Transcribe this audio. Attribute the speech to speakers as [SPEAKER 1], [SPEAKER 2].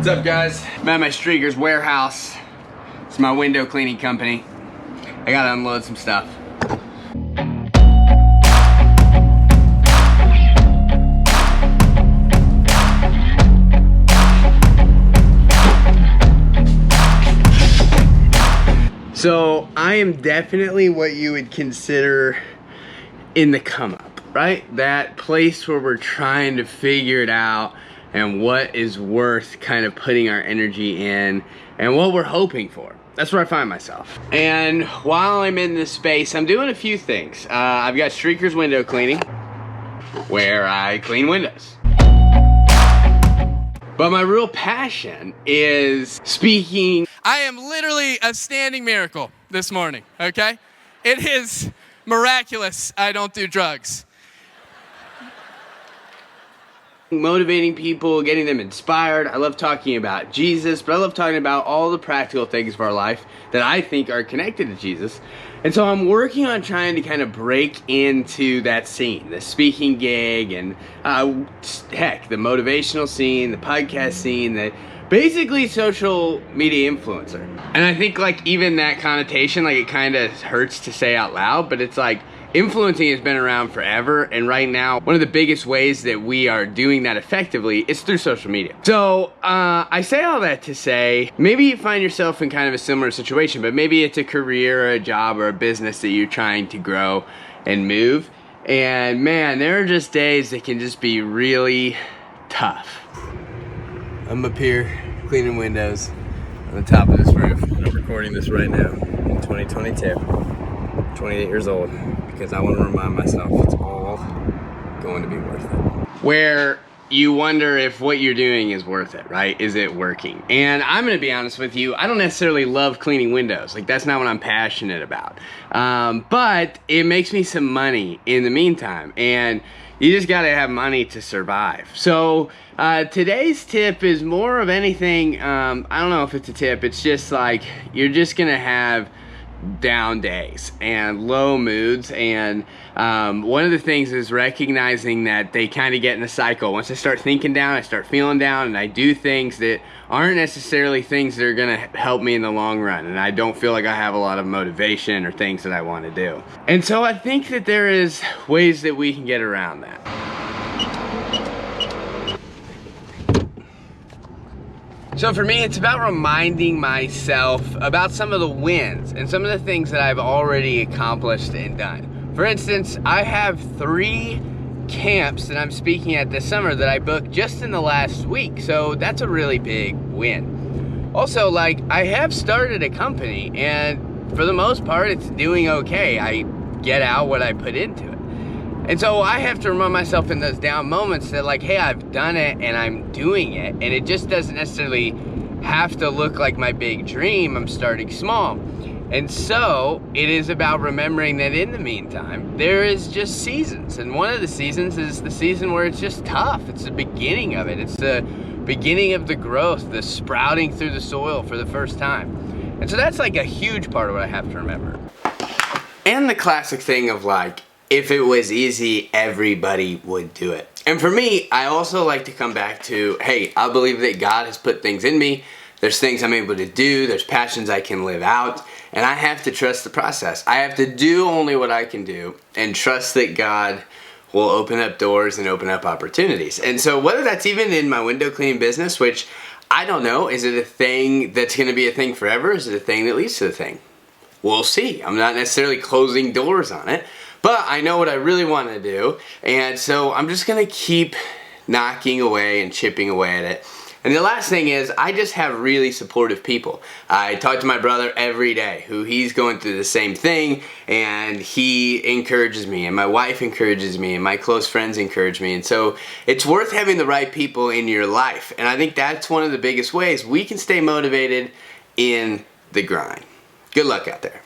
[SPEAKER 1] What's up, guys? I'm at my Streakers warehouse. It's my window cleaning company. I gotta unload some stuff. So I am definitely what you would consider in the come up, right? That place where we're trying to figure it out and what is worth kind of putting our energy in and what we're hoping for. That's where I find myself. And while I'm in this space, I'm doing a few things. I've got Streakers window cleaning, where I clean windows. But my real passion is speaking.
[SPEAKER 2] I am literally a standing miracle this morning, okay? It is miraculous I don't do drugs.
[SPEAKER 1] Motivating people, getting them inspired. I love talking about Jesus, but I love talking about all the practical things of our life that I think are connected to Jesus. And so I'm working on trying to kind of break into that scene, the speaking gig, and heck, the motivational scene, the podcast scene, the basically social media influencer. And I think like even that connotation, like it kind of hurts to say out loud, but it's like influencing has been around forever, and right now one of the biggest ways that we are doing that effectively is through social media. So I say all that to say maybe you find yourself in kind of a similar situation, but maybe it's a career or a job or a business that you're trying to grow and move, and man, there are just days that can just be really tough. I'm up here cleaning windows on the top of this roof. I'm recording this right now in 2022, 28 years old, because I want to remind myself it's all going to be worth it. Where you wonder if what you're doing is worth it, right? Is it working? And I'm going to be honest with you, I don't necessarily love cleaning windows. Like, that's not what I'm passionate about. But it makes me some money in the meantime, and you just got to have money to survive. So today's tip is more of anything, I don't know if it's a tip, it's just like you're just going to have down days and low moods, and one of the things is recognizing that they kind of get in a cycle. Once I start thinking down, I start feeling down, and I do things that aren't necessarily things that are gonna help me in the long run, and I don't feel like I have a lot of motivation or things that I want to do. And so I think that there is ways that we can get around that. So for me, it's about reminding myself about some of the wins and some of the things that I've already accomplished and done. For instance, I have 3 camps that I'm speaking at this summer that I booked just in the last week. So that's a really big win. Also, like, I have started a company, and for the most part, it's doing okay. I get out what I put into it. And so I have to remind myself in those down moments that, like, hey, I've done it and I'm doing it, and it just doesn't necessarily have to look like my big dream. I'm starting small. And so it is about remembering that in the meantime, there is just seasons. And one of the seasons is the season where it's just tough. It's the beginning of it. It's the beginning of the growth, the sprouting through the soil for the first time. And so that's like a huge part of what I have to remember. And the classic thing of like, if it was easy, everybody would do it. And for me, I also like to come back to, hey, I believe that God has put things in me. There's things I'm able to do. There's passions I can live out. And I have to trust the process. I have to do only what I can do and trust that God will open up doors and open up opportunities. And so whether that's even in my window cleaning business, which I don't know, is it a thing that's going to be a thing forever? Is it a thing that leads to the thing? We'll see. I'm not necessarily closing doors on it. But I know what I really want to do, and so I'm just going to keep knocking away and chipping away at it. And the last thing is, I just have really supportive people. I talk to my brother every day, who he's going through the same thing, and he encourages me, and my wife encourages me, and my close friends encourage me. And so it's worth having the right people in your life. And I think that's one of the biggest ways we can stay motivated in the grind. Good luck out there.